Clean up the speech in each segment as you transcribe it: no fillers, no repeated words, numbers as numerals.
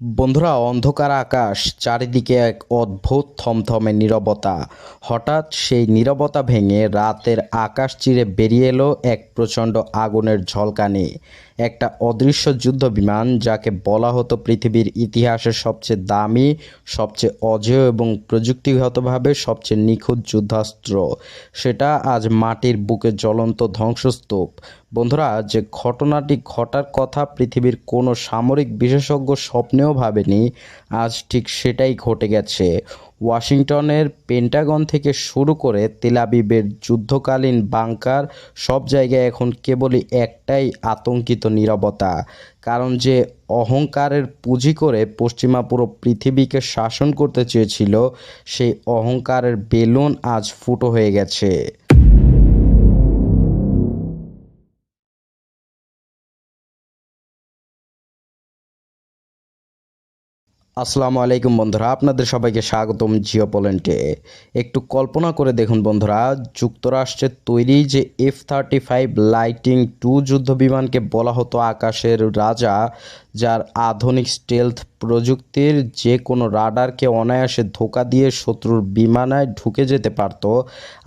বন্ধুরা, অন্ধকার আকাশ, চারিদিকে এক অদ্ভুত থমথমে নীরবতা। হঠাৎ সেই নীরবতা ভেঙে রাতের আকাশ চিরে বেরিয়ে এলো এক প্রচণ্ড আগুনের ঝলকানি। একটা অদৃশ্য যুদ্ধ বিমান, যাকে বলা হতো পৃথিবীর ইতিহাসের সবচেয়ে দামি, সবচেয়ে অজেয় এবং প্রযুক্তিগতভাবে সবচেয়ে নিখুঁত যুদ্ধাস্ত্র, সেটা আজ মাটির বুকে জ্বলন্ত ধ্বংসস্তূপ। বন্ধুরা, যে ঘটনাটি ঘটার কথা পৃথিবীর কোনো সামরিক বিশেষজ্ঞ স্বপ্নেও ভাবেনি, আজ ঠিক সেটাই ঘটে গেছে। ওয়াশিংটনের পেন্টাগন থেকে শুরু করে তেল আবিবের যুদ্ধকালীন বাংকার, সব জায়গায় এখন কেবলই একটাই আতঙ্কিত নীরবতা। কারণ যে অহংকারের পুঁজি করে পশ্চিমা পুরো পৃথিবীকে শাসন করতে চেয়েছিল, সেই অহংকারের বেলুন আজ ফুটো হয়ে গেছে। আসসালামু আলাইকুম বন্ধুরা, আপনাদের সবাইকে স্বাগতম জিওপয়েন্টে। একটু কল্পনা করে দেখুন বন্ধুরা, যুক্তরাষ্ট্রের তৈরি যে F-35 লাইটিং টু যুদ্ধ বিমানকে বলা হতো আকাশের রাজা, যার আধুনিক স্টেলথ প্রযুক্তির যে কোনো রাডারকে অনায়াসে ধোঁকা দিয়ে শত্রুর বিমানায় ঢুকে যেতে পারত,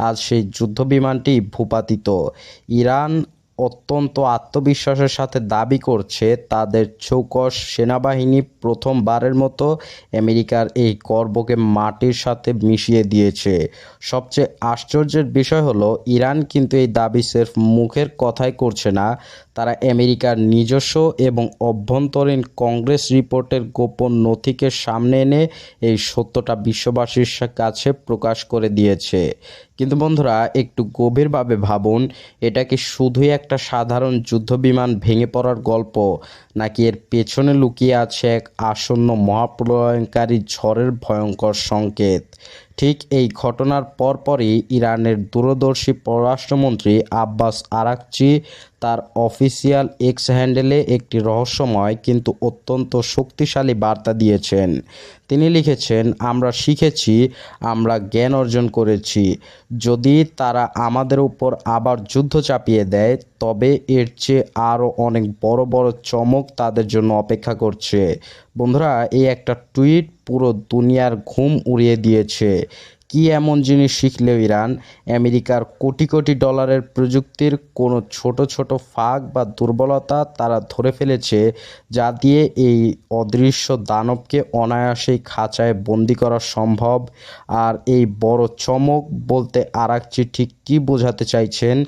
আজ সেই যুদ্ধ বিমানটি ভূপাতিত। ইরান অত্যন্ত আত্মবিশ্বাসের সাথে দাবি করছে তাদের চৌকস সেনাবাহিনী প্রথমবারের মতো আমেরিকার এই গর্বকে মাটির সাথে মিশিয়ে দিয়েছে। সবচেয়ে আশ্চর্যের বিষয় হলো, ইরান কিন্তু এই দাবি সির্ফ মুখের কথাই করছে না, তারা আমেরিকার নিজস্ব এবং অভ্যন্তরীণ কংগ্রেস রিপোর্টের গোপন নথিকে সামনে এনে এই সত্যটা বিশ্ববাসীর কাছে প্রকাশ করে দিয়েছে। কিন্তু বন্ধুরা, একটু গভীরভাবে ভাবুন, এটা কি শুধুই একটা সাধারণ যুদ্ধবিমান ভেঙে পড়ার গল্প, নাকি এর পেছনে লুকিয়ে আছে এক আসন্ন মহাপ্রলয়ঙ্কারী ঝড়ের ভয়ঙ্কর সংকেত? ঠিক এই ঘটনার পরপরই ইরানের দূরদর্শী পররাষ্ট্রমন্ত্রী আব্বাস আরাকচি তার অফিসিয়াল এক্স হ্যান্ডেলে একটি রহস্যময় কিন্তু অত্যন্ত শক্তিশালী বার্তা দিয়েছেন। তিনি লিখেছেন, আমরা শিখেছি, আমরা জ্ঞান অর্জন করেছি। যদি তারা আমাদের উপর আবার যুদ্ধ চাপিয়ে দেয়, তবে এর চেয়ে আরও অনেক বড় বড় চমক তাদের জন্য অপেক্ষা করছে। বন্ধুরা, এই একটা টুইট পুরো দুনিয়ার ঘুম উড়িয়ে দিয়েছে। কি এমন জিনিস শিখলেও ইরান আমেরিকার কোটি কোটি ডলারের প্রযুক্তির কোনো ছোট ছোট ফাঁক বা দুর্বলতা তারা ধরে ফেলেছে, যা দিয়ে এই অদৃশ্য দানবকে অনায়াসেই খাঁচায় বন্দি করা সম্ভব? আর এই বড় চমক বলতে আরাকচি ঠিক কী বোঝাতে চাইছেন?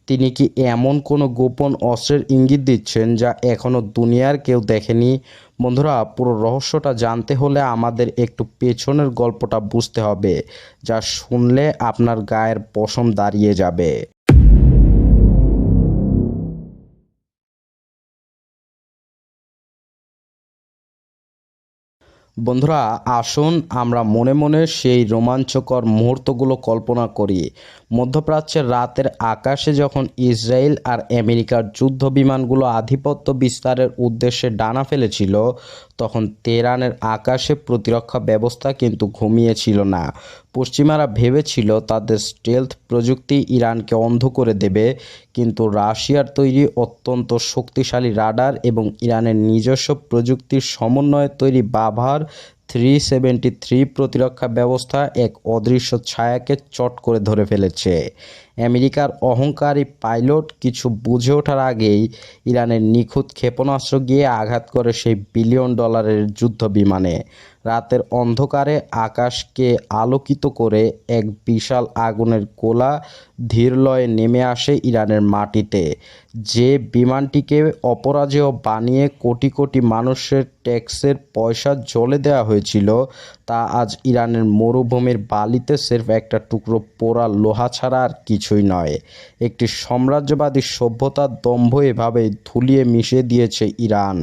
তিনি কি এমন কোনো গোপন অস্ত্রের ইঙ্গিত দিচ্ছেন যা এখনও দুনিয়ার কেউ দেখেনি? বন্ধুরা, পুরো রহস্যটা জানতে হলে আমাদের একটু পেছনের গল্পটা বুঝতে হবে, যা শুনলে আপনার গায়ের পশম দাঁড়িয়ে যাবে। বন্ধুরা, আসুন আমরা মনে মনে সেই রোমাঞ্চকর মুহূর্তগুলো কল্পনা করি। মধ্যপ্রাচ্যের রাতের আকাশে যখন ইসরায়েল আর আমেরিকার যুদ্ধ বিমানগুলো আধিপত্য বিস্তারের উদ্দেশ্যে ডানা ফেলেছিল, তখন তেহরানের আকাশে প্রতিরক্ষা ব্যবস্থা কিন্তু ঘুমিয়েছিল না। পশ্চিমারা ভেবেছিল তাদের স্টেলথ প্রযুক্তি ইরানকে অন্ধ করে দেবে, কিন্তু রাশিয়ার তৈরি অত্যন্ত শক্তিশালী রাডার এবং ইরানের নিজস্ব প্রযুক্তির সমন্বয়ে তৈরি বাভার 373 প্রতিরক্ষা ব্যবস্থা এক অদৃশ্য ছায়াকে চট করে ধরে ফেলেছে। আমেরিকার অহংকারী পাইলট কিছু বুঝে ওঠার আগেই ইরানের নিখুঁত ক্ষেপণাস্ত্র গিয়ে আঘাত করে সেই বিলিয়ন ডলারের যুদ্ধ বিমানে। রাতের অন্ধকারে আকাশকে আলোকিত করে এক বিশাল আগুনের গোলা ধীরলয়ে নেমে আসে ইরানের মাটিতে। যে বিমানটিকে অপরাজেয় বানিয়ে কোটি কোটি মানুষের ট্যাক্সের পয়সা জলে দেওয়া হয়েছিল, তা আজ ইরানের মরুভূমির বালিতে সির্ফ একটা টুকরো পোড়া লোহা ছাড়া আর কিছুই নয়। একটি সাম্রাজ্যবাদী সভ্যতার দম্ভ এভাবে ধুলিয়ে মিশিয়ে দিয়েছে ইরান।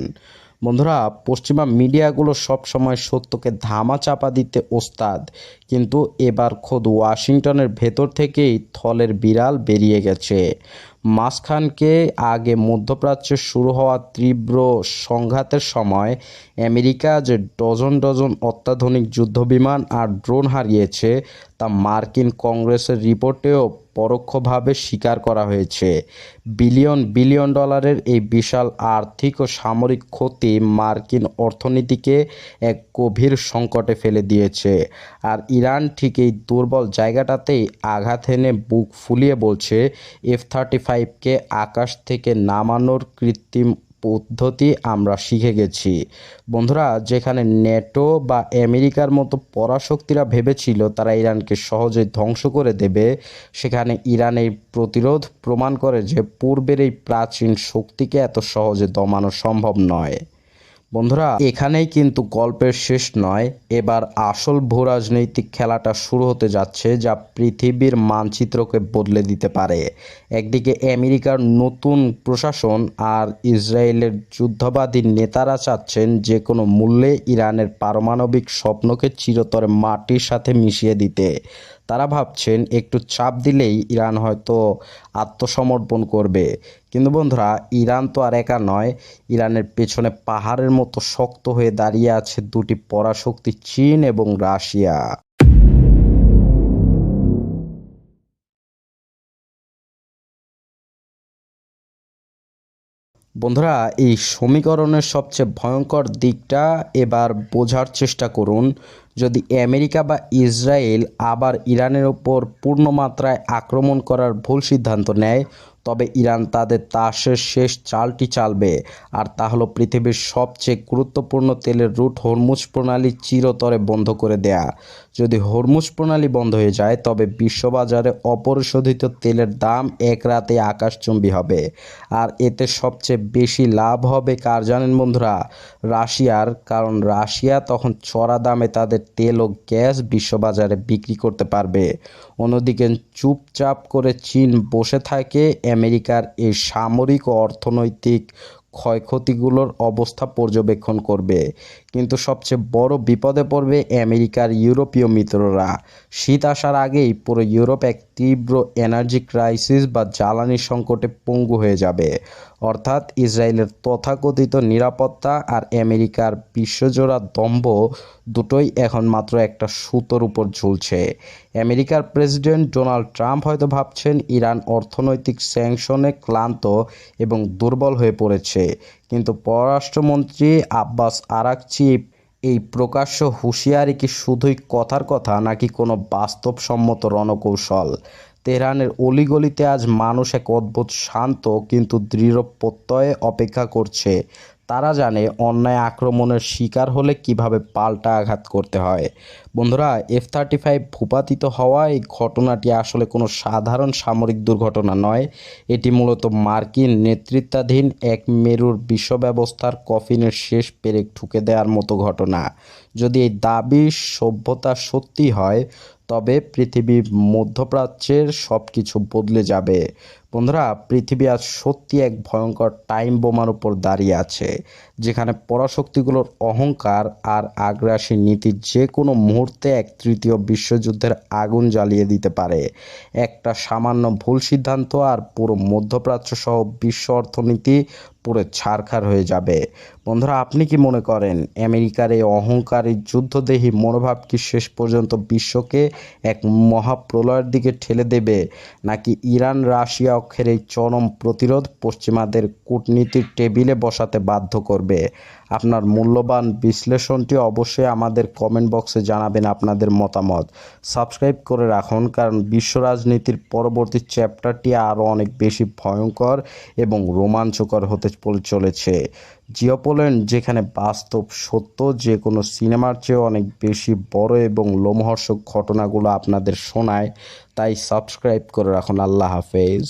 বন্ধুরা, পশ্চিমা মিডিয়াগুলো সবসময় সত্যকে ধামা চাপা দিতে ওস্তাদ, কিন্তু এবার খোদ ওয়াশিংটনের ভেতর থেকেই থলের বিড়াল বেরিয়ে গেছে। মাঝখানকে আগে মধ্যপ্রাচ্যে শুরু হওয়া তীব্র সংঘাতের সময় আমেরিকা যে ডজন ডজন অত্যাধুনিক যুদ্ধবিমান আর ড্রোন হারিয়েছে তা মার্কিন কংগ্রেসের রিপোর্টেও পরোক্ষভাবে স্বীকার করা হয়েছে। বিলিয়ন বিলিয়ন ডলারের এই বিশাল আর্থিক ও সামরিক ক্ষতি মার্কিন অর্থনীতিকে এক গভীর সংকটে ফেলে দিয়েছে। আর ইরান ঠিক এই দুর্বল জায়গাটাতেই আঘাত এনে বুক ফুলিয়ে বলছে F-35কে আকাশ থেকে নামানোর কৃত্রিম পদ্ধতি আমরা শিখে গেছি। বন্ধুরা, যেখানে ন্যাটো বা আমেরিকার মতো পরাশক্তিরা ভেবেছিল তারা ইরানকে সহজেই ধ্বংস করে দেবে, সেখানে ইরানের প্রতিরোধ প্রমাণ করে যে পূর্বের এই প্রাচীন শক্তিকে এত সহজে দমানো সম্ভব নয়। বন্ধুরা, এখানেই কিন্তু গল্পের শেষ নয়। এবার আসল ভূরাজনৈতিক খেলাটা শুরু হতে যাচ্ছে, যা পৃথিবীর মানচিত্রকে বদলে দিতে পারে। একদিকে আমেরিকার নতুন প্রশাসন আর ইসরায়েলের যুদ্ধবাদী নেতারা চাচ্ছেন যে কোনো মূল্যে ইরানের পারমাণবিক স্বপ্নকে চিরতরে মাটির সাথে মিশিয়ে দিতে। তারা ভাবছেন একটু চাপ দিলেই ইরান হয়তো আত্মসমর্পণ করবে। কিন্তু বন্ধুরা, ইরান তো আর একা নয়। ইরানের পেছনে পাহাড়ের মতো শক্ত হয়ে দাঁড়িয়ে আছে দুটি পরাশক্তি, চীন এবং রাশিয়া। বন্ধুরা, এই সমীকরণের সবচেয়ে ভয়ঙ্কর দিকটা এবার বোঝার চেষ্টা করুন। যদি আমেরিকা বা ইসরায়েল আবার ইরানের ওপর পূর্ণমাত্রায় আক্রমণ করার ভুল সিদ্ধান্ত নেয়, তবে ইরান তাদের তাসের শেষ চালটি চালবে। আর তা হলো পৃথিবীর সবচেয়ে গুরুত্বপূর্ণ তেলের রুট হরমুজ প্রণালী চিরতরে বন্ধ করে দেয়া। যদি হরমুজ প্রণালী বন্ধ হয়ে যায় তবে বিশ্ববাজারে অপরিশোধিত তেলের দাম এক রাতে আকাশচুম্বী হবে। আর এতে সবচেয়ে বেশি লাভ হবে কার জানেন বন্ধুরা? রাশিয়ার। কারণ রাশিয়া তখন চড়া দামে তাদের তেল ও গ্যাস বিশ্ববাজারে বিক্রি করতে পারবে। অন্যদিকে চুপচাপ করে চীন বসে থাকে আমেরিকার এই সামরিক ও অর্থনৈতিক ক্ষয়ক্ষতিগুলোর অবস্থা পর্যবেক্ষণ করবে। কিন্তু সবচেয়ে বড় বিপদে পড়বে আমেরিকার ইউরোপীয় মিত্ররা। শীত আসার আগেই পুরো ইউরোপ এক তীব্র এনার্জি ক্রাইসিস বা জ্বালানি সংকটে পঙ্গু হয়ে যাবে। অর্থাৎ ইসরায়েলের তথাকথিত নিরাপত্তা আর আমেরিকার বিশ্বজোড়া দম্ভ দুটোই এখন মাত্র একটা সুতোর উপর ঝুলছে। আমেরিকার প্রেসিডেন্ট ডোনাল্ড ট্রাম্প হয়তো ভাবছেন ইরান অর্থনৈতিক স্যাংশনে ক্লান্ত এবং দুর্বল হয়ে পড়েছে, কিন্তু পররাষ্ট্রমন্ত্রী আব্বাস আরাকচি এই প্রকাশ্য হুঁশিয়ারি কি শুধুই কথার কথা নাকি কোনো বাস্তবসম্মত রণকৌশল? তেহরানের অলিগলিতে আজ মানুষ এক অদ্ভুত শান্ত কিন্তু দৃঢ় প্রত্যয়ে অপেক্ষা করছে। তারা জানে অন্যায় আক্রমণের শিকার হলে কিভাবে পাল্টা আঘাত করতে হয়। বন্ধুরা, F-35 ভূপাতিত হওয়া এই ঘটনাটি আসলে কোনো সাধারণ সামরিক দুর্ঘটনা নয়। এটি মূলত মার্কিন নেতৃত্বাধীন এক মেরুর বিশ্ব ব্যবস্থার কফিনের শেষ পেরেক ঠুকে দেওয়ার মতো ঘটনা। যদি এই দাবি সভ্যতা সত্যি হয় তবে পৃথিবী মধ্যপ্রাচ্যের সব কিছু বদলে যাবে। বন্ধুরা, পৃথিবী আজ সত্যি এক ভয়ঙ্কর টাইম বোমার উপর দাঁড়িয়ে আছে, যেখানে পরাশক্তিগুলোর অহংকার আর আগ্রাসী নীতি যে কোনো মুহূর্তে এক তৃতীয় বিশ্বযুদ্ধের আগুন জ্বালিয়ে দিতে পারে। একটা সামান্য ভুল সিদ্ধান্ত আর পুরো মধ্যপ্রাচ্য সহ বিশ্ব অর্থনীতি পুরো ছারখার হয়ে যাবে। বন্ধুরা, আপনি কি মনে করেন আমেরিকার এই অহংকারী যুদ্ধদেহী মনোভাব কি শেষ পর্যন্ত বিশ্বকে এক মহাপ্রলয়ের দিকে ঠেলে দেবে, নাকি ইরান রাশিয়া অক্ষের এই চরম প্রতিরোধ পশ্চিমাদের কূটনীতির টেবিলে বসাতে বাধ্য করবে? আপনার মূল্যবান বিশ্লেষণটি অবশ্যই আমাদের কমেন্ট বক্সে জানাবেন আপনাদের মতামত। সাবস্ক্রাইব করে রাখুন, কারণ বিশ্ব রাজনীতির পরবর্তী চ্যাপ্টারটি আরও অনেক বেশি ভয়ঙ্কর এবং রোমাঞ্চকর হতে চলেছে। জিওপোল্যান্ড, যেখানে বাস্তব সত্য যে কোনো সিনেমার চেয়ে অনেক বেশি বড় এবং লোমহর্ষক ঘটনাগুলো আপনাদের শোনায়। তাই সাবস্ক্রাইব করে রাখুন। আল্লাহ হাফেজ।